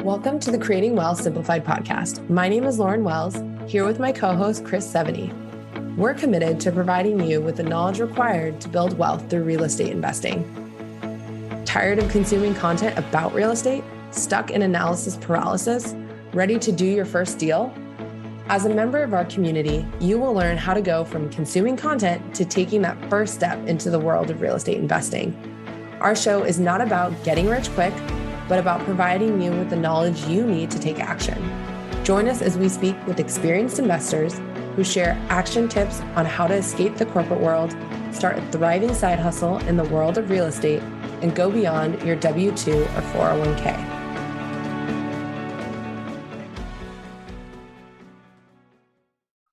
Welcome to the Creating Wealth Simplified podcast. My name is Lauren Wells, here with my co-host, Chris Seveny. We're committed to providing you with the knowledge required to build wealth through real estate investing. Tired of consuming content about real estate? Stuck in analysis paralysis? Ready to do your first deal? As a member of our community, you will learn how to go from consuming content to taking that first step into the world of real estate investing. Our show is not about getting rich quick, but about providing you with the knowledge you need to take action. Join us as we speak with experienced investors who share action tips on how to escape the corporate world, start a thriving side hustle in the world of real estate, and go beyond your W-2 or 401k.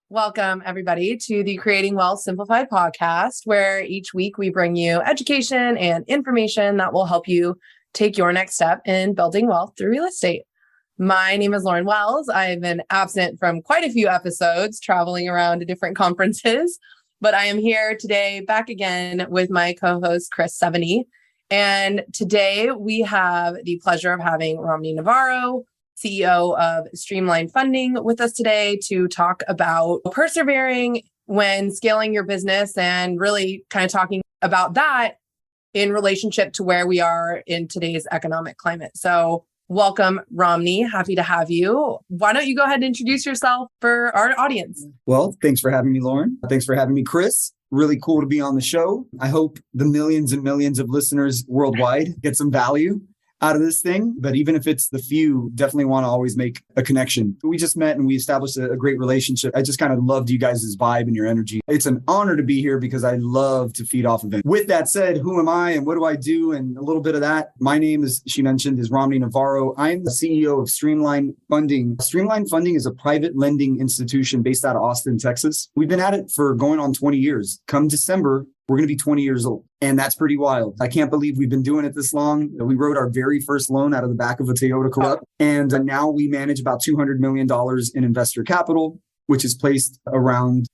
Welcome, everybody, to the Creating Wealth Simplified podcast, where each week we bring you education and information that will help you take your next step in building wealth through real estate. My name is Lauren Wells. I've been absent from quite a few episodes, traveling around to different conferences, but I am here today back again with my co-host, Chris Seveny. And today we have the pleasure of having Romney Navarro, CEO of Streamline Funding, with us today to talk about persevering when scaling your business and really kind of talking about that in relationship to where we are in today's economic climate. So welcome, Romney. Happy to have you. Why don't you go ahead and introduce yourself for our audience? Well, thanks for having me, Lauren. Thanks for having me, Chris. Really cool to be on the show. I hope the millions and millions of listeners worldwide get some value out of this thing. But even if it's the few, definitely want to always make a connection. We just met and we established a great relationship. I just kind of loved you guys' vibe and your energy. It's an honor to be here because I love to feed off of it. With that said, who am I and what do I do? And a little bit of that. My name, as she mentioned, is Romney Navarro. I'm the CEO of Streamline Funding. Streamline Funding is a private lending institution based out of Austin, Texas. We've been at it for going on 20 years. Come December, we're going to be 20 years old. And that's pretty wild. I can't believe we've been doing it this long. We wrote our very first loan out of the back of a Toyota Corolla. And now we manage about $200 million in investor capital, which is placed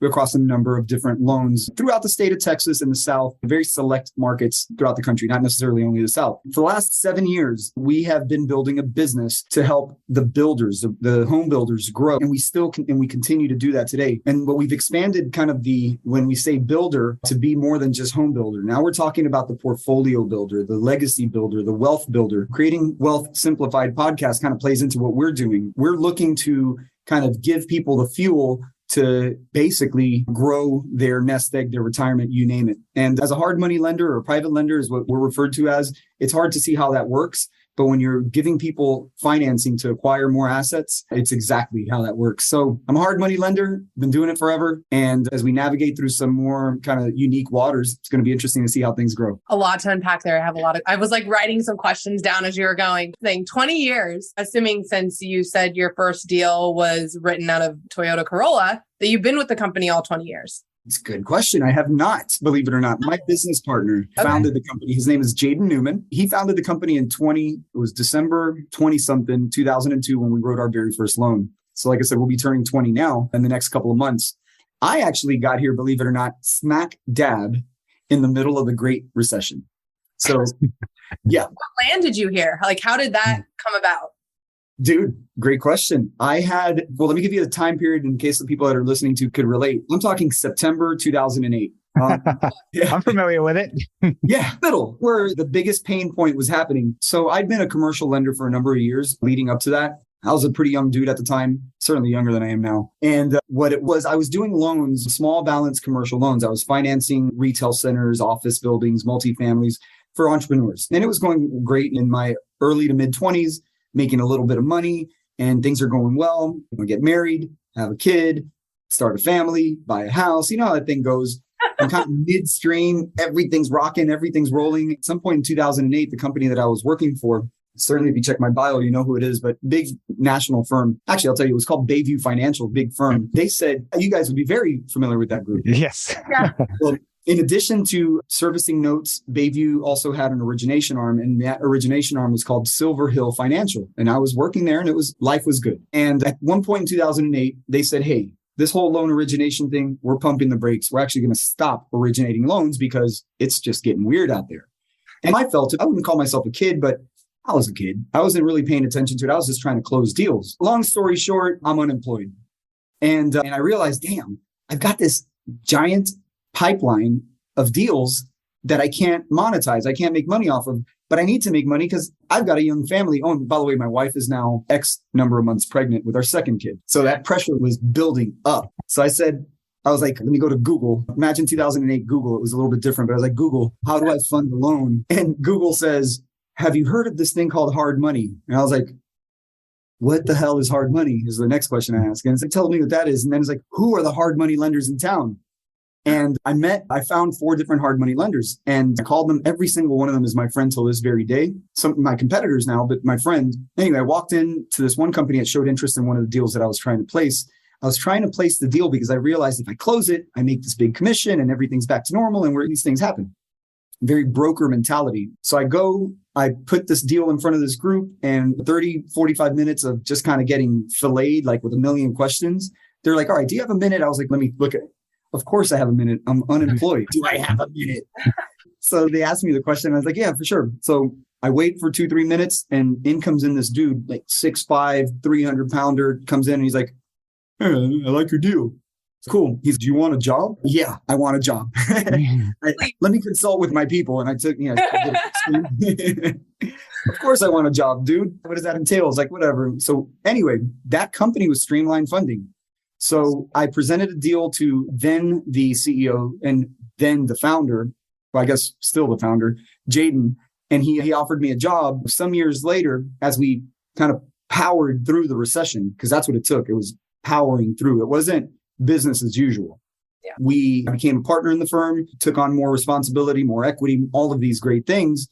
across a number of different loans throughout the state of Texas and the South, very select markets throughout the country, not necessarily only the South. For the last 7 years, we have been building a business to help the builders, the home builders grow. And we continue to do that today. And what we've expanded kind of when we say builder, to be more than just home builder. Now we're talking about the portfolio builder, the legacy builder, the wealth builder. Creating Wealth Simplified podcast kind of plays into what we're doing. We're looking to kind of give people the fuel to basically grow their nest egg, their retirement, you name it. And as a hard money lender or private lender is what we're referred to as, it's hard to see how that works. But when you're giving people financing to acquire more assets, it's exactly how that works. So I'm a hard money lender, been doing it forever. And as we navigate through some more kind of unique waters, it's going to be interesting to see how things grow. A lot to unpack there. I was like writing some questions down as you were going. Saying 20 years, assuming since you said your first deal was written out of Toyota Corolla, that you've been with the company all 20 years. It's a good question. I have not, believe it or not. My business partner founded the company. His name is Jaden Newman. He founded the company in December 20-something, 2002, when we wrote our very first loan. So like I said, we'll be turning 20 now in the next couple of months. I actually got here, believe it or not, smack dab in the middle of the Great Recession. So yeah. What landed you here? Like, how did that come about? Dude, great question. Let me give you the time period in case the people that are listening to could relate. I'm talking September 2008. Yeah. I'm familiar with it. Yeah, middle, where the biggest pain point was happening. So I'd been a commercial lender for a number of years leading up to that. I was a pretty young dude at the time, certainly younger than I am now. And what it was, I was doing loans, small balance commercial loans. I was financing retail centers, office buildings, multifamilies for entrepreneurs. And it was going great in my early to mid 20s. Making a little bit of money and things are going well. I'm gonna get married, have a kid, start a family, buy a house. You know how that thing goes. I'm kind of midstream. Everything's rocking. Everything's rolling. At some point in 2008, the company that I was working for, certainly if you check my bio, you know who it is, but big national firm. Actually, I'll tell you, it was called Bayview Financial, big firm. They said, you guys would be very familiar with that group. Yes. Yeah. Well, in addition to servicing notes, Bayview also had an origination arm, and that origination arm was called Silver Hill Financial. And I was working there, and life was good. And at one point in 2008, they said, hey, this whole loan origination thing, we're pumping the brakes. We're actually going to stop originating loans because it's just getting weird out there. And I wouldn't call myself a kid, but I was a kid. I wasn't really paying attention to it. I was just trying to close deals. Long story short, I'm unemployed. And I realized, damn, I've got this giant pipeline of deals that I can't monetize. I can't make money off of, but I need to make money because I've got a young family. Oh, and by the way, my wife is now X number of months pregnant with our second kid. So that pressure was building up. So I was like, let me go to Google. Imagine 2008 Google. It was a little bit different, but I was like, Google, how do I fund a loan? And Google says, have you heard of this thing called hard money? And I was like, what the hell is hard money? Is the next question I ask. And it's like, tell me what that is. And then it's like, who are the hard money lenders in town? And I found 4 different hard money lenders and I called them. Every single one of them is my friend till this very day. Some of my competitors now, but my friend. Anyway, I walked into this one company that showed interest in one of the deals that I was trying to place. I was trying to place the deal because I realized if I close it, I make this big commission and everything's back to normal and where these things happen. Very broker mentality. So I put this deal in front of this group and 30, 45 minutes of just kind of getting filleted, like with a million questions. They're like, all right, do you have a minute? I was like, let me look at it. Of course I have a minute. I'm unemployed. Do I have a minute? So they asked me the question. I was like, yeah, for sure. So I wait for 2-3 minutes and in comes in this dude, like 6'5", 300-pounder, comes in and he's like, hey, I like your deal. Cool. Do you want a job? Yeah, I want a job. Let me consult with my people. And I took, of course I want a job, dude. What does that entail? It's like, whatever. So anyway, that company was Streamline Funding. So I presented a deal to then the CEO and then the founder, well, I guess still the founder, Jaden. And he offered me a job some years later as we kind of powered through the recession, because that's what it took. It was powering through. It wasn't business as usual. Yeah. We became a partner in the firm, took on more responsibility, more equity, all of these great things.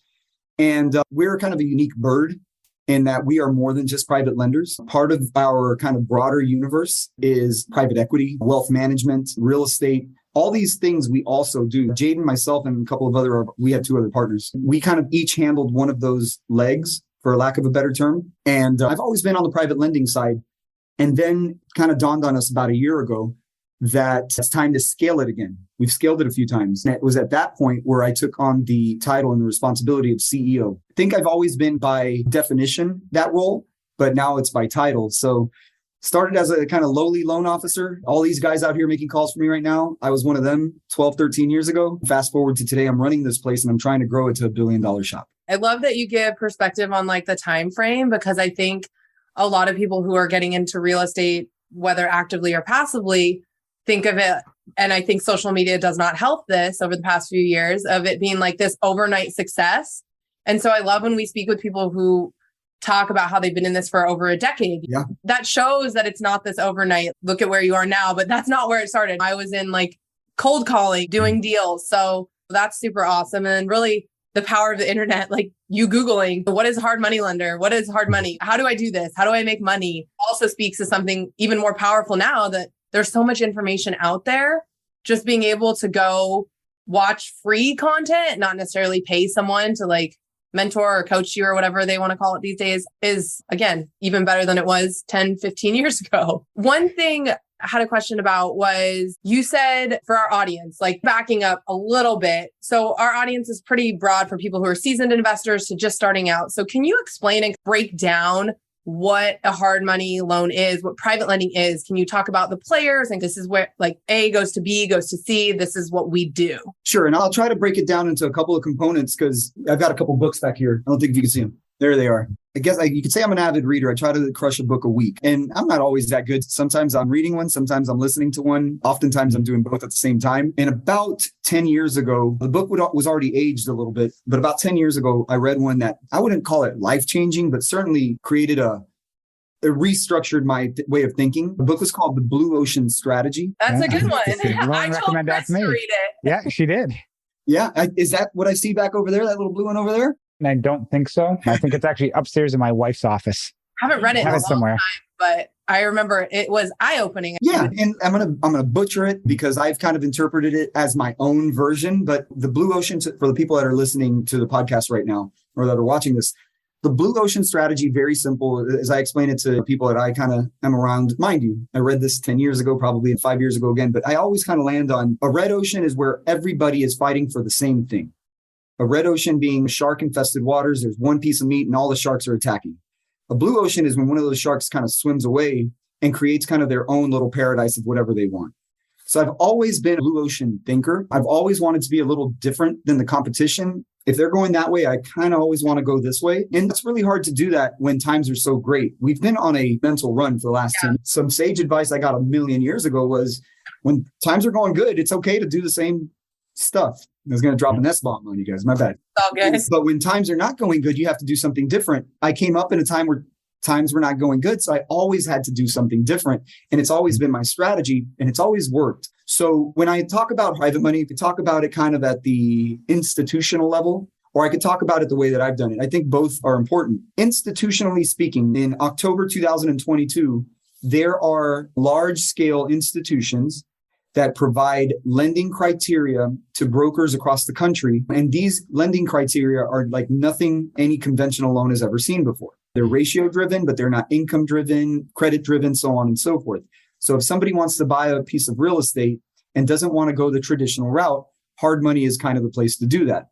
And we're kind of a unique bird in that we are more than just private lenders. Part of our kind of broader universe is private equity, wealth management, real estate, all these things we also do. Jaden, myself, and a couple of we had 2 other partners. We kind of each handled one of those legs, for lack of a better term. And I've always been on the private lending side. And then kind of dawned on us about a year ago that it's time to scale it again. We've scaled it a few times. And it was at that point where I took on the title and the responsibility of CEO. I think I've always been by definition that role, but now it's by title. So started as a kind of lowly loan officer. All these guys out here making calls for me right now. I was one of them 12, 13 years ago. Fast forward to today, I'm running this place and I'm trying to grow it to $1 billion shop. I love that you give perspective on like the time frame, because I think a lot of people who are getting into real estate, whether actively or passively, think of it. And I think social media does not help this over the past few years of it being like this overnight success. And so I love when we speak with people who talk about how they've been in this for over a decade. Yeah. That shows that it's not this overnight, look at where you are now, but that's not where it started. I was in like cold calling, doing deals. So that's super awesome. And really the power of the internet, like you Googling, what is hard money lender? What is hard money? How do I do this? How do I make money? Also speaks to something even more powerful now that there's so much information out there. Just being able to go watch free content, not necessarily pay someone to like mentor or coach you or whatever they want to call it these days is, again, even better than it was 10, 15 years ago. One thing I had a question about was you said for our audience, like backing up a little bit. So our audience is pretty broad from people who are seasoned investors to just starting out. So can you explain and break down what a hard money loan is, what private lending is? Can you talk about the players? And this is where like A goes to B, goes to C. This is what we do. Sure. And I'll try to break it down into a couple of components because I've got a couple books back here. I don't think if you can see them. There they are. I guess you could say I'm an avid reader. I try to crush a book a week. And I'm not always that good. Sometimes I'm reading one. Sometimes I'm listening to one. Oftentimes I'm doing both at the same time. And about 10 years ago, the book was already aged a little bit. But about 10 years ago, I read one that I wouldn't call it life-changing, but certainly created it restructured my way of thinking. The book was called The Blue Ocean Strategy. That's a good one. I told Chris to read it. Yeah, she did. Yeah. Is that what I see back over there? That little blue one over there? And I don't think so. I think it's actually upstairs in my wife's office. I haven't read it in a long time, but I remember it was eye-opening. Yeah, and I'm gonna butcher it because I've kind of interpreted it as my own version. But the Blue Ocean, for the people that are listening to the podcast right now or that are watching this, the Blue Ocean Strategy, very simple. As I explain it to people that I kind of am around, mind you, I read this 10 years ago, probably 5 years ago again, but I always kind of land on a red ocean is where everybody is fighting for the same thing. A red ocean being shark infested waters. There's one piece of meat and all the sharks are attacking. A blue ocean is when one of those sharks kind of swims away and creates kind of their own little paradise of whatever they want. So I've always been a blue ocean thinker. I've always wanted to be a little different than the competition. If they're going that way, I kind of always want to go this way. And it's really hard to do that when times are so great. We've been on a mental run for the last 10. Some sage advice I got a million years ago was when times are going good, it's okay to do the same stuff. I was going to drop an S-bomb on you guys. My bad. All good. But when times are not going good, you have to do something different. I came up in a time where times were not going good. So I always had to do something different. And it's always been my strategy and it's always worked. So when I talk about private money, if you talk about it kind of at the institutional level, or I could talk about it the way that I've done it, I think both are important. Institutionally speaking, in October 2022, there are large scale institutions that provide lending criteria to brokers across the country. And these lending criteria are like nothing any conventional loan has ever seen before. They're ratio driven, but they're not income driven, credit driven, so on and so forth. So if somebody wants to buy a piece of real estate and doesn't want to go the traditional route, hard money is kind of the place to do that.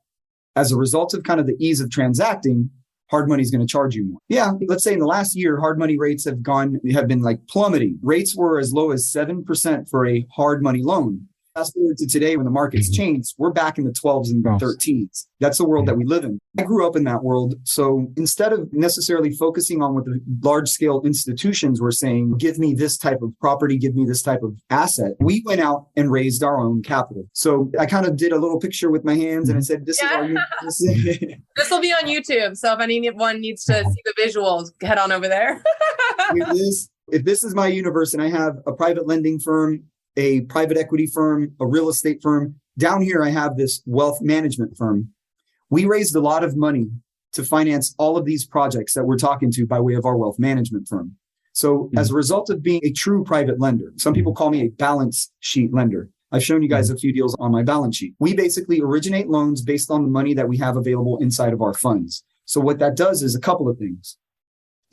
As a result of kind of the ease of transacting, hard money is going to charge you more. Yeah, let's say in the last year, hard money rates have been like plummeting. Rates were as low as 7% for a hard money loan. Fast forward to today when the market's changed, we're back in the 12s and 13s. That's the world that we live in. I grew up in that world. So instead of necessarily focusing on what the large scale institutions were saying, give me this type of property, give me this type of asset, we went out and raised our own capital. So I kind of did a little picture with my hands and I said, this is our This will be on YouTube. So if anyone needs to see the visuals, head on over there. If this is my universe and I have a private lending firm, a private equity firm, a real estate firm. Down here, I have this wealth management firm. We raised a lot of money to finance all of these projects that we're talking to by way of our wealth management firm. So as a result of being a true private lender, some people call me a balance sheet lender. I've shown you guys a few deals on my balance sheet. We basically originate loans based on the money that we have available inside of our funds. So what that does is a couple of things.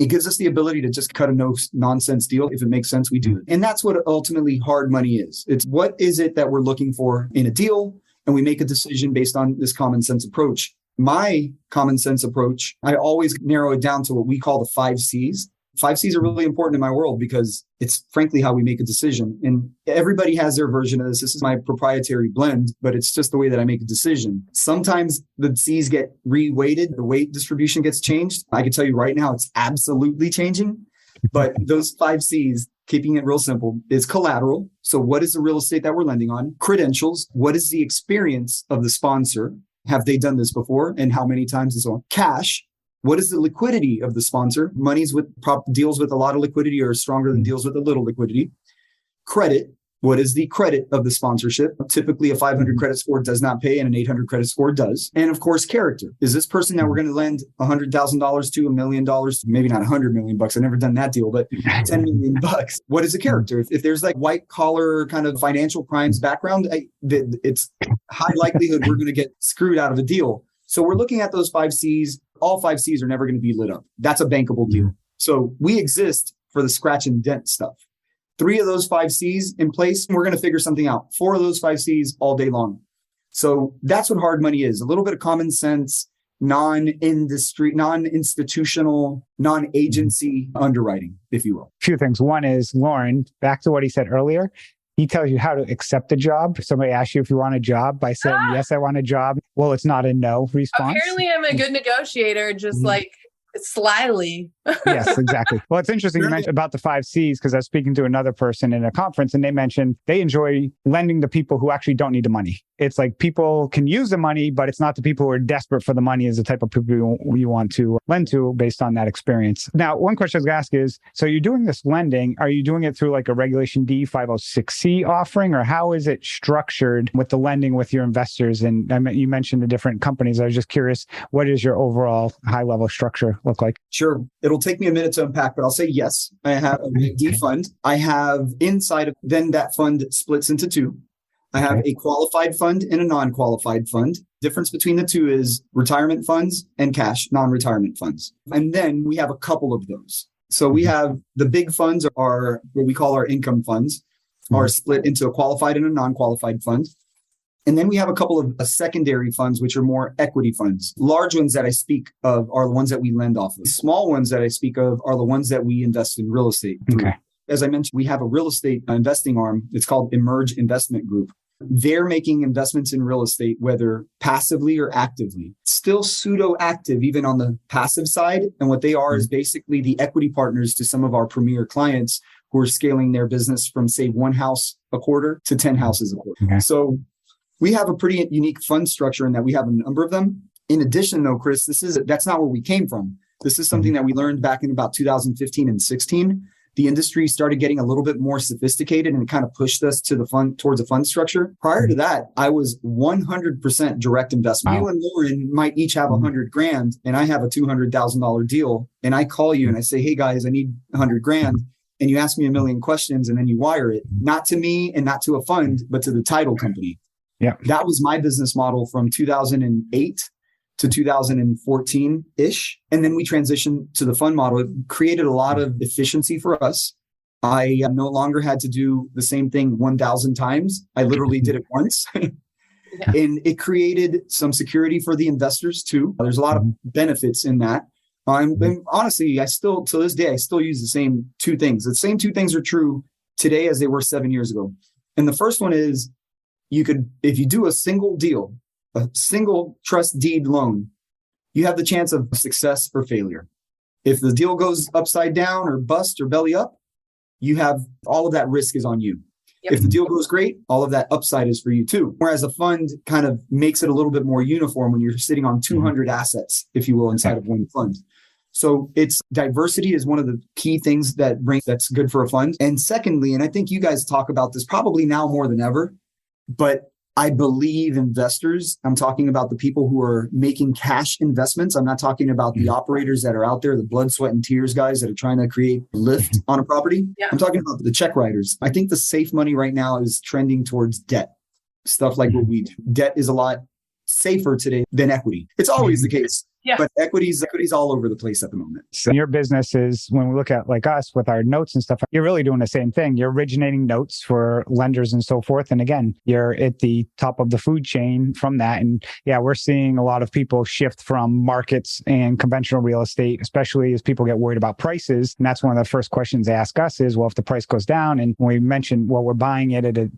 It gives us the ability to just cut a no-nonsense deal. If it makes sense, we do it. And that's what ultimately hard money is. It's what is it that we're looking for in a deal? And we make a decision based on this common sense approach. My common sense approach, I always narrow it down to what we call the 5 C's. 5 C's are really important in my world because it's frankly how we make a decision. And everybody has their version of this. This is my proprietary blend, but it's just the way that I make a decision. Sometimes the C's get reweighted. The weight distribution gets changed. I can tell you right now, it's absolutely changing. But those 5 C's, keeping it real simple, is collateral. So what is the real estate that we're lending on? Credentials. What is the experience of the sponsor? Have they done this before? And how many times and so on? Cash. What is the liquidity of the sponsor? Money's with deals with a lot of liquidity or stronger than deals with a little liquidity. Credit. What is the credit of the sponsorship? Typically, a 500 credit score does not pay and an 800 credit score does. And of course, character. Is this person that we're going to lend $100,000 to, $1 million, maybe not $100 million? I've never done that deal, but $10 million. What is the character? If there's like white collar kind of financial crimes background, it's high likelihood we're going to get screwed out of a deal. So we're looking at those 5 C's. All 5 C's are never going to be lit up. That's a bankable deal. So we exist for the scratch and dent stuff. 3 of those 5 C's in place, we're going to figure something out. 4 of those 5 C's all day long. So that's what hard money is. A little bit of common sense, non-industry, non-institutional, non-agency underwriting, if you will. A few things. One is, Lauren, back to what he said earlier. He tells you how to accept a job. If somebody asks you if you want a job by saying, yes, I want a job. Well, it's not a no response. Apparently I'm a good negotiator, just like slyly. Yes, exactly. Well, it's interesting you mentioned about the 5 C's because I was speaking to another person in a conference and they mentioned they enjoy lending to people who actually don't need the money. It's like people can use the money, but it's not the people who are desperate for the money is the type of people you want to lend to based on that experience. Now, one question I was going to ask is, so you're doing this lending, are you doing it through like a Regulation D 506C offering, or how is it structured with the lending with your investors? And you mentioned the different companies. I was just curious, what does your overall high level structure look like? Sure. It'll take me a minute to unpack, but I'll say yes. I have a D fund. I have inside of, then that fund splits into 2. I have a qualified fund and a non-qualified fund. Difference between the 2 is retirement funds and cash, non-retirement funds. And then we have a couple of those. So we have the big funds are what we call our income funds, are split into a qualified and a non-qualified fund. And then we have a couple of secondary funds, which are more equity funds. Large ones that I speak of are the ones that we lend off of. Small ones that I speak of are the ones that we invest in real estate through. Okay. As I mentioned, we have a real estate investing arm. It's called Emerge Investment Group. They're making investments in real estate, whether passively or actively. Still pseudo active, even on the passive side. And what they are is basically the equity partners to some of our premier clients who are scaling their business from, say, 1 house a quarter to 10 houses a quarter. Okay. So we have a pretty unique fund structure in that we have a number of them. In addition, though, Chris, that's not where we came from. This is something that we learned back in about 2015 and 16. The industry started getting a little bit more sophisticated and it kind of pushed us to towards a fund structure. Prior to that, I was 100% direct investment. Wow. You and Lauren might each have $100,000 and I have a $200,000 deal. And I call you and I say, hey guys, I need $100,000. And you ask me a million questions and then you wire it, not to me and not to a fund, but to the title company. Yeah. That was my business model from 2008 to 2014-ish. And then we transitioned to the fund model. It created a lot of efficiency for us. I no longer had to do the same thing 1,000 times. I literally did it once. And it created some security for the investors too. There's a lot of benefits in that. And honestly, to this day, I still use the same 2 things. The same 2 things are true today as they were 7 years ago. And the first one is if you do a single deal, a single trust deed loan, you have the chance of success or failure. If the deal goes upside down or bust or belly up, you have all of that risk is on you. Yep. If the deal goes great, all of that upside is for you too. Whereas a fund kind of makes it a little bit more uniform when you're sitting on 200 assets, if you will, inside of one fund. So diversity is one of the key things that's good for a fund. And secondly, and I think you guys talk about this probably now more than ever, but I believe investors, I'm talking about the people who are making cash investments. I'm not talking about the operators that are out there, the blood, sweat, and tears guys that are trying to create lift on a property. Yeah. I'm talking about the check writers. I think the safe money right now is trending towards debt, stuff like what we do. Debt is a lot safer today than equity. It's always the case. Yeah. But equity's all over the place at the moment. So your business is, when we look at like us with our notes and stuff, you're really doing the same thing. You're originating notes for lenders and so forth. And again, you're at the top of the food chain from that. And yeah, we're seeing a lot of people shift from markets and conventional real estate, especially as people get worried about prices. And that's one of the first questions they ask us is, well, if the price goes down, and when we mentioned, well, we're buying it at the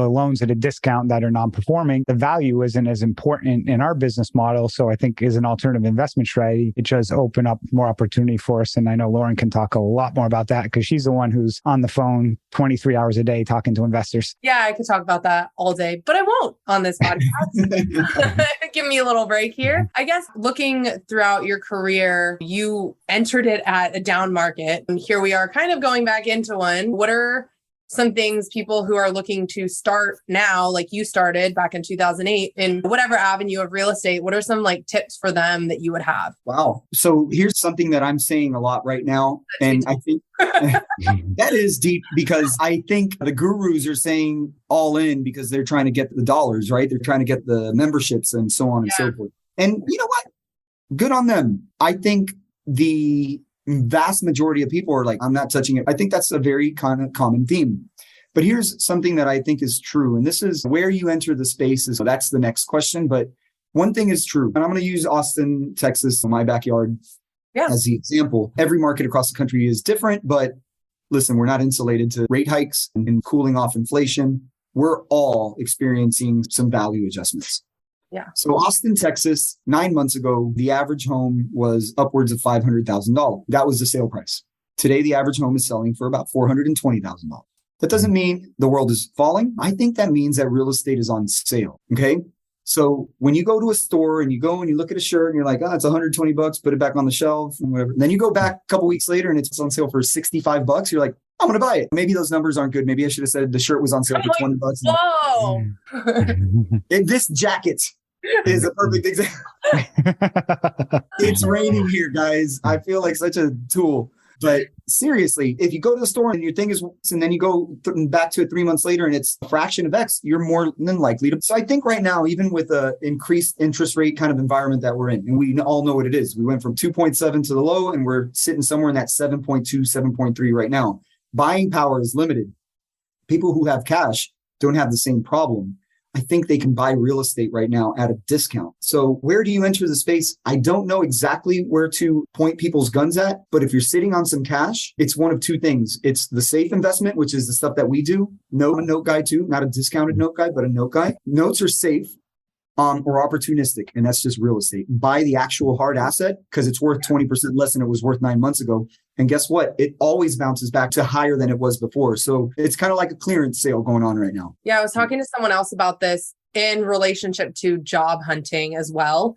loans at a discount that are non-performing, the value isn't as important in our business model. So I think as an alternative investment strategy, it does open up more opportunity for us. And I know Lauren can talk a lot more about that because she's the one who's on the phone 23 hours a day talking to investors. Yeah, I could talk about that all day, but I won't on this podcast. Give me a little break here. I guess looking throughout your career, you entered it at a down market. And here we are kind of going back into one. What are some things people who are looking to start now, like you started back in 2008 in whatever avenue of real estate, what are some like tips for them that you would have? Wow. So here's something that I'm saying a lot right now. And I think that is deep because I think the gurus are saying all in because they're trying to get the dollars, right? They're trying to get the memberships and so on and so forth. And you know what? Good on them. I think the vast majority of people are like, I'm not touching it. I think that's a very kind of common theme. But here's something that I think is true. And this is where you enter the spaces. So that's the next question. But one thing is true. And I'm going to use Austin, Texas, my backyard as the example. Every market across the country is different. But listen, we're not insulated to rate hikes and cooling off inflation. We're all experiencing some value adjustments. Yeah. So Austin, Texas, 9 months ago, the average home was upwards of $500,000. That was the sale price. Today, the average home is selling for about $420,000. That doesn't mean the world is falling. I think that means that real estate is on sale. Okay. So when you go to a store and you go and you look at a shirt and you're like, it's $120, put it back on the shelf and whatever. And then you go back a couple weeks later and it's on sale for $65. You're like, I'm going to buy it. Maybe those numbers aren't good. Maybe I should have said the shirt was on sale for $20. Whoa. And this jacket is a perfect example. It's raining here, guys. I feel like such a tool. But seriously, if you go to the store and your thing is, and then you go back to it 3 months later and it's a fraction of X, you're more than likely to. So I think right now, even with the increased interest rate kind of environment that we're in, and we all know what it is, we went from 2.7 to the low and we're sitting somewhere in that 7.2, 7.3 right now. Buying power is limited. People who have cash don't have the same problem. I think they can buy real estate right now at a discount. So where do you enter the space? I don't know exactly where to point people's guns at, but if you're sitting on some cash, it's one of two things. It's the safe investment, which is the stuff that we do. No, I'm a note guy too, not a discounted note guy, but a note guy. Notes are safe. Or opportunistic, and that's just real estate. Buy the actual hard asset because it's worth 20% less than it was worth 9 months ago. And guess what? It always bounces back to higher than it was before. So it's kind of like a clearance sale going on right now. Yeah, I was talking to someone else about this in relationship to job hunting as well,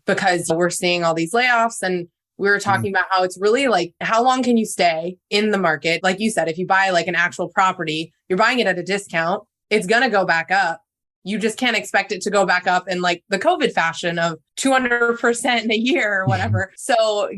because we're seeing all these layoffs, and we were talking about how it's really like, how long can you stay in the market? Like you said, if you buy like an actual property, you're buying it at a discount, it's going to go back up. You just can't expect it to go back up in like the COVID fashion of 200% in a year or whatever. So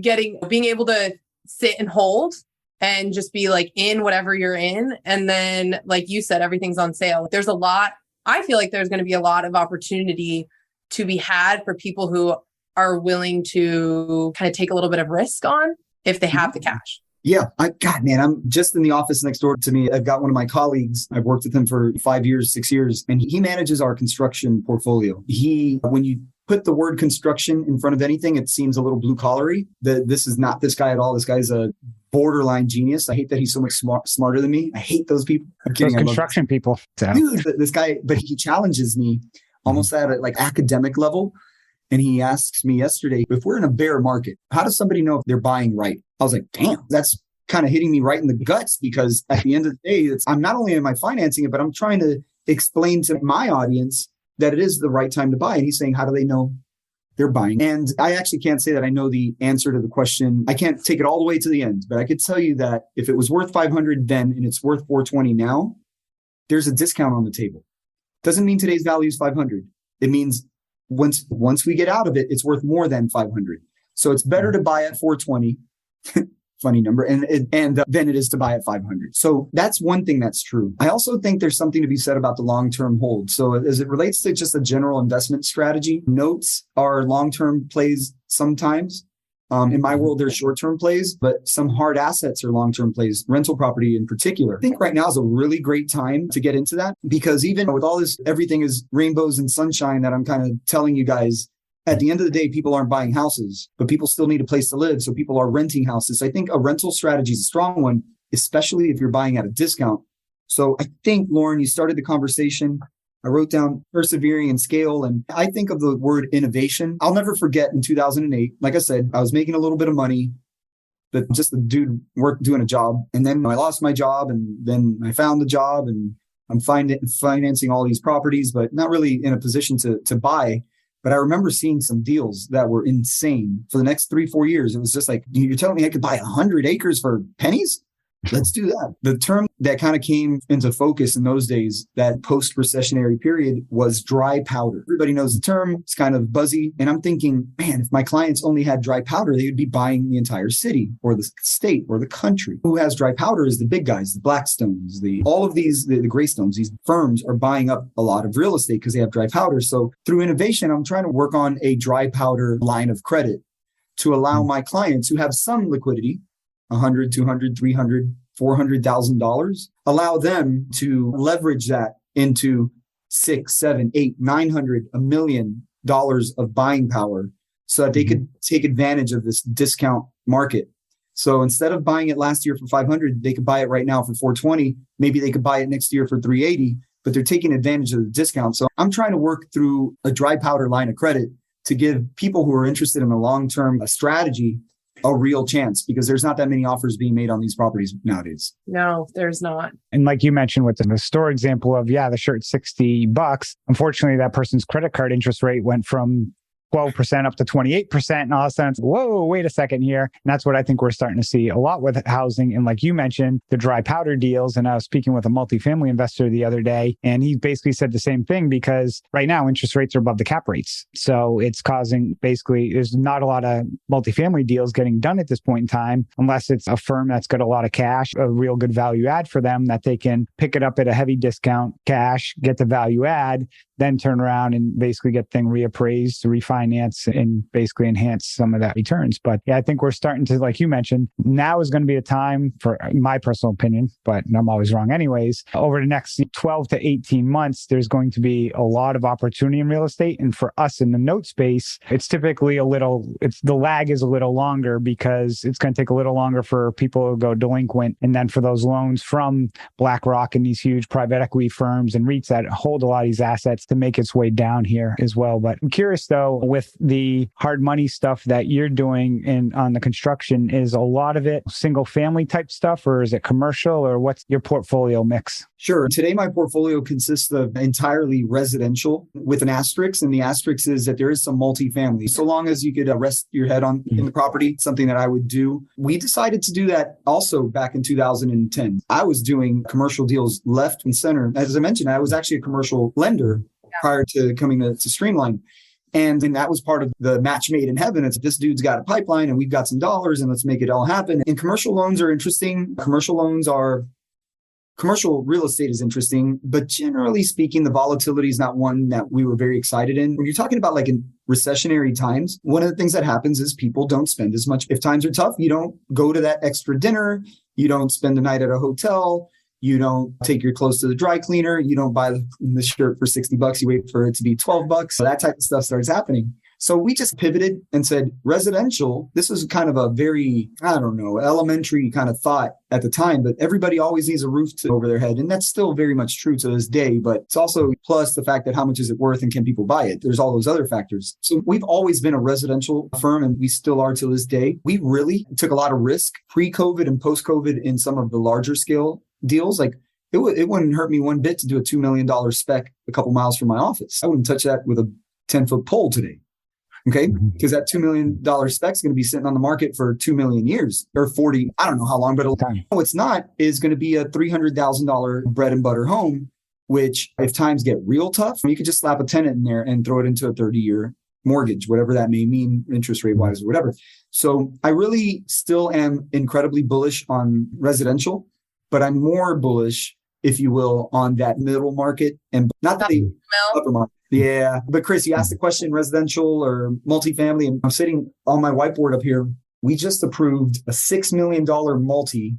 being able to sit and hold and just be like in whatever you're in. And then, like you said, everything's on sale. I feel like there's going to be a lot of opportunity to be had for people who are willing to kind of take a little bit of risk on if they have the cash. Yeah. I'm just in the office next door to me. I've got one of my colleagues. I've worked with him for 5 years, 6 years, and he manages our construction portfolio. When you put the word construction in front of anything, it seems a little blue collary. This is not this guy at all. This guy's a borderline genius. I hate that he's so much smarter than me. I hate those people. I'm kidding. Those construction people. So. Dude, this guy, but he challenges me almost at a like academic level. And he asks me yesterday, if we're in a bear market, how does somebody know if they're buying right? I was like, damn, that's kind of hitting me right in the guts, because at the end of the day, I'm not only am I financing it, but I'm trying to explain to my audience that it is the right time to buy. And he's saying, how do they know they're buying? And I actually can't say that I know the answer to the question. I can't take it all the way to the end, but I could tell you that if it was worth 500 then and it's worth 420 now, there's a discount on the table. Doesn't mean today's value is 500. It means once we get out of it, it's worth more than 500. So it's better to buy at 420, funny number, and than it is to buy at 500. So that's one thing that's true. I also think there's something to be said about the long-term hold. So as it relates to just a general investment strategy, notes are long-term plays sometimes. In my world, there's short-term plays, but some hard assets are long-term plays, rental property in particular. I think right now is a really great time to get into that, because even with all this, everything is rainbows and sunshine that I'm kind of telling you guys, at the end of the day, people aren't buying houses, but people still need a place to live. So people are renting houses. I think a rental strategy is a strong one, especially if you're buying at a discount. So I think, Lauren, you started the conversation. I wrote down persevering and scale. And I think of the word innovation. I'll never forget in 2008, like I said, I was making a little bit of money, but just the dude doing a job. And then I lost my job, and then I found the job, and I'm financing all these properties, but not really in a position to buy. But I remember seeing some deals that were insane for the next 3-4 years. It was just like, you're telling me I could buy 100 acres for pennies? Let's do that. The term that kind of came into focus in those days, that post-recessionary period, was dry powder. Everybody knows the term. It's kind of buzzy. And I'm thinking, man, if my clients only had dry powder, they would be buying the entire city or the state or the country. Who has dry powder is the big guys, the Blackstones, all of these, the Greystones. These firms are buying up a lot of real estate because they have dry powder. So through innovation, I'm trying to work on a dry powder line of credit to allow my clients who have some liquidity, $100, $200, $300, $400,000, allow them to leverage that into $600, $700, $800, $900, $1 million of buying power, so that they could take advantage of this discount market. So instead of buying it last year for 500, they could buy it right now for 420. Maybe they could buy it next year for 380, but they're taking advantage of the discount. So I'm trying to work through a dry powder line of credit to give people who are interested in a long-term strategy a real chance, because there's not that many offers being made on these properties nowadays. No, there's not. And like you mentioned with the store example of, the shirt's $60. Unfortunately, that person's credit card interest rate went from 12% up to 28%. And all of a sudden, whoa, wait a second here. And that's what I think we're starting to see a lot with housing. And like you mentioned, the dry powder deals. And I was speaking with a multifamily investor the other day, and he basically said the same thing, because right now interest rates are above the cap rates. So it's causing, basically, there's not a lot of multifamily deals getting done at this point in time, unless it's a firm that's got a lot of cash, a real good value add for them that they can pick it up at a heavy discount cash, get the value add, then turn around and basically get thing reappraised, refinance, and basically enhance some of that returns. But yeah, I think we're starting to, like you mentioned, now is going to be a time, for my personal opinion, but I'm always wrong anyways. Over the next 12 to 18 months, there's going to be a lot of opportunity in real estate. And for us in the note space, it's typically the lag is a little longer because it's going to take a little longer for people to go delinquent. And then for those loans from BlackRock and these huge private equity firms and REITs that hold a lot of these assets to make its way down here as well. But I'm curious though, with the hard money stuff that you're doing on the construction, is a lot of it single family type stuff, or is it commercial, or what's your portfolio mix? Sure. Today, my portfolio consists of entirely residential with an asterisk. And the asterisk is that there is some multifamily. So long as you could rest your head in the property, something that I would do. We decided to do that also back in 2010. I was doing commercial deals left and center. As I mentioned, I was actually a commercial lender prior to coming to Streamline. And then that was part of the match made in heaven. It's this dude's got a pipeline and we've got some dollars and let's make it all happen. And commercial loans are interesting. Commercial real estate is interesting, but generally speaking, the volatility is not one that we were very excited in. When you're talking about like in recessionary times, one of the things that happens is people don't spend as much. If times are tough, you don't go to that extra dinner. You don't spend the night at a hotel. You don't take your clothes to the dry cleaner. You don't buy the shirt for $60. You wait for it to be $12. So that type of stuff starts happening. So we just pivoted and said, residential, this was kind of a very, elementary kind of thought at the time, but everybody always needs a roof over their head. And that's still very much true to this day. But it's also plus the fact that how much is it worth and can people buy it? There's all those other factors. So we've always been a residential firm and we still are to this day. We really took a lot of risk pre-COVID and post-COVID in some of the larger scale deals. Like it wouldn't hurt me one bit to do a $2 million spec a couple miles from my office. I wouldn't touch that with a 10-foot pole today. Okay. Because that $2 million spec is going to be sitting on the market for 2 million years or 40. I don't know how long, but it's not is going to be a $300,000 bread and butter home, which if times get real tough, you could just slap a tenant in there and throw it into a 30-year mortgage, whatever that may mean, interest rate wise or whatever. So I really still am incredibly bullish on residential, but I'm more bullish, if you will, on that middle market and not the upper market. Yeah. But Chris, you asked the question, residential or multifamily, and I'm sitting on my whiteboard up here. We just approved a $6 million multi.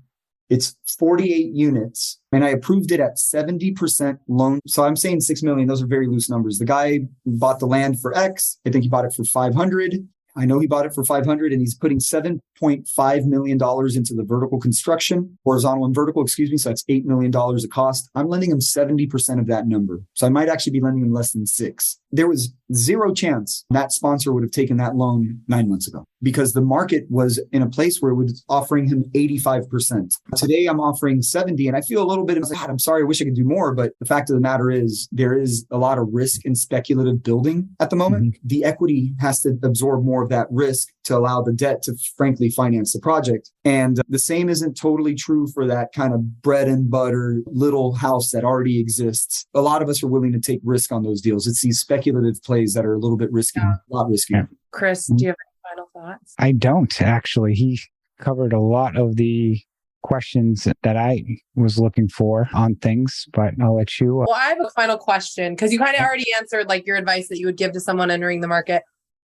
It's 48 units and I approved it at 70% loan. So I'm saying 6 million. Those are very loose numbers. The guy bought the land for X. I think he bought it for 500. I know he bought it for 500 and he's putting $7.5 million into the vertical construction, horizontal and vertical, So that's $8 million of cost. I'm lending him 70% of that number. So I might actually be lending him less than 6. There was zero chance that sponsor would have taken that loan 9 months ago because the market was in a place where it was offering him 85%. Today I'm offering 70 and I feel a little bit, God, I'm sorry, I wish I could do more. But the fact of the matter is there is a lot of risk in speculative building at the moment. Mm-hmm. The equity has to absorb more of that risk to allow the debt to frankly finance the project. And the same isn't totally true for that kind of bread and butter little house that already exists. A lot of us are willing to take risk on those deals. It's these speculative plays that are a little bit risky, a lot risky. Yeah. Chris, do you have any final thoughts? I don't actually. He covered a lot of the questions that I was looking for on things, but I'll let you. Well, I have a final question because you kind of already answered like your advice that you would give to someone entering the market,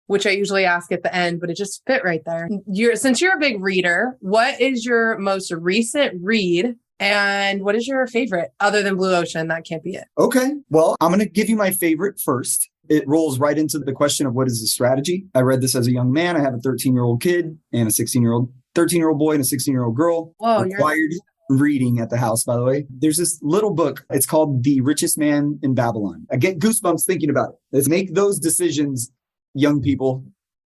which I usually ask at the end, but it just fit right there. Since you're a big reader, what is your most recent read and what is your favorite other than Blue Ocean? That can't be it. Okay. Well, I'm going to give you my favorite first. It rolls right into the question of what is the strategy. I read this as a young man. I have a 13-year-old kid and a 13-year-old boy and a 16-year-old girl. Whoa, required reading at the house, by the way. There's this little book. It's called The Richest Man in Babylon. I get goosebumps thinking about it. Let's make those decisions. Young people,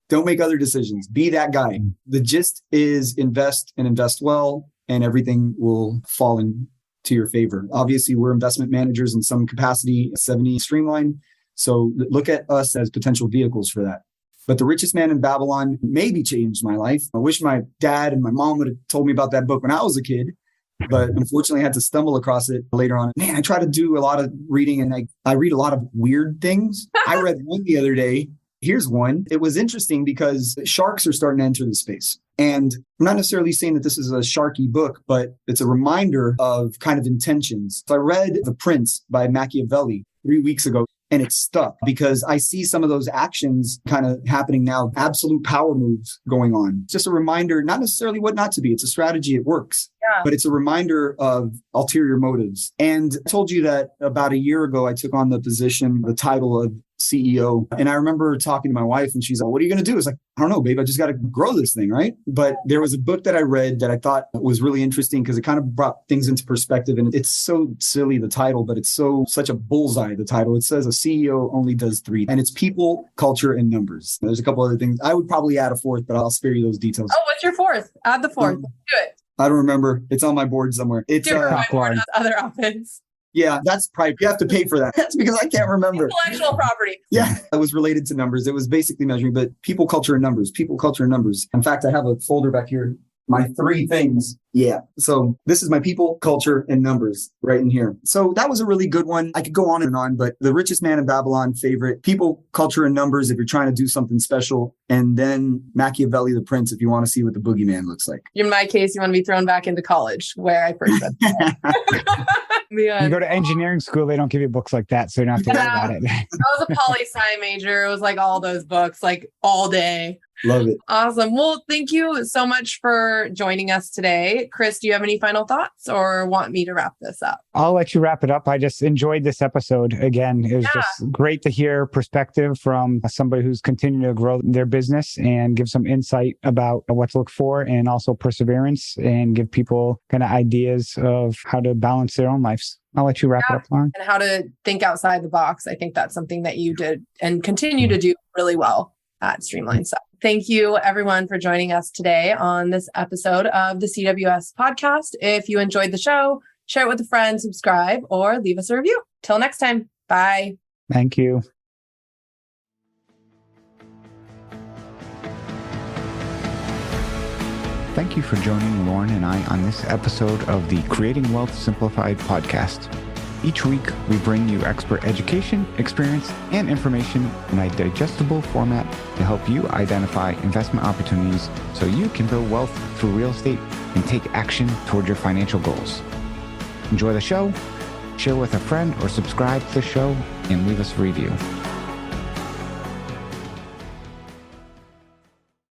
don't make other decisions. Be that guy. The gist is invest and invest well, and everything will fall into your favor. Obviously, we're investment managers in some capacity, 70 Streamline. So look at us as potential vehicles for that. But The Richest Man in Babylon maybe changed my life. I wish my dad and my mom would have told me about that book when I was a kid. But unfortunately, I had to stumble across it later on. Man, I try to do a lot of reading and I read a lot of weird things. I read one the other day. Here's one. It was interesting because sharks are starting to enter the space. And I'm not necessarily saying that this is a sharky book, but it's a reminder of kind of intentions. So I read The Prince by Machiavelli 3 weeks ago. and it's stuck because I see some of those actions kind of happening now, absolute power moves going on. It's just a reminder, not necessarily what not to be. It's a strategy. It works. Yeah. But it's a reminder of ulterior motives. And I told you that about a year ago, I took on the title of CEO. And I remember talking to my wife and she's like, what are you going to do? It's like, I don't know, babe. I just got to grow this thing, right? But there was a book that I read that I thought was really interesting because it kind of brought things into perspective. And it's so silly, the title, but it's such a bullseye, the title. It says a CEO only does 3, and it's people, culture, and numbers. There's a couple other things. I would probably add a 4th, but I'll spare you those details. Oh, what's your 4th? Add the 4th. Do it. I don't remember. It's on my board somewhere. It's other offense. Yeah, that's private. You have to pay for that. That's because I can't remember. Intellectual property. Yeah, it was related to numbers. It was basically measuring, but people, culture, and numbers. People, culture, and numbers. In fact, I have a folder back here. My 3 things. Yeah. So this is my people, culture, and numbers right in here. So that was a really good one. I could go on and on, but the richest man in Babylon favorite, people, culture, and numbers if you're trying to do something special. And then Machiavelli the Prince if you want to see what the boogeyman looks like. In my case, you want to be thrown back into college where I first said You go to engineering school, they don't give you books like that, so you don't have to worry about it. I was a poli-sci major. It was like all those books, like all day. Love it. Awesome. Well, thank you so much for joining us today. Chris, do you have any final thoughts or want me to wrap this up? I'll let you wrap it up. I just enjoyed this episode. Again, it was just great to hear perspective from somebody who's continuing to grow their business and give some insight about what to look for and also perseverance and give people kind of ideas of how to balance their own lives. I'll let you wrap it up, Lauren. And how to think outside the box. I think that's something that you did and continue to do really well at Streamline. So thank you everyone for joining us today on this episode of the CWS podcast. If you enjoyed the show, share it with a friend, subscribe, or leave us a review. Till next time. Bye. Thank you. Thank you for joining Lauren and I on this episode of the Creating Wealth Simplified podcast. Each week, we bring you expert education, experience, and information in a digestible format to help you identify investment opportunities so you can build wealth through real estate and take action toward your financial goals. Enjoy the show, share with a friend, or subscribe to the show and leave us a review.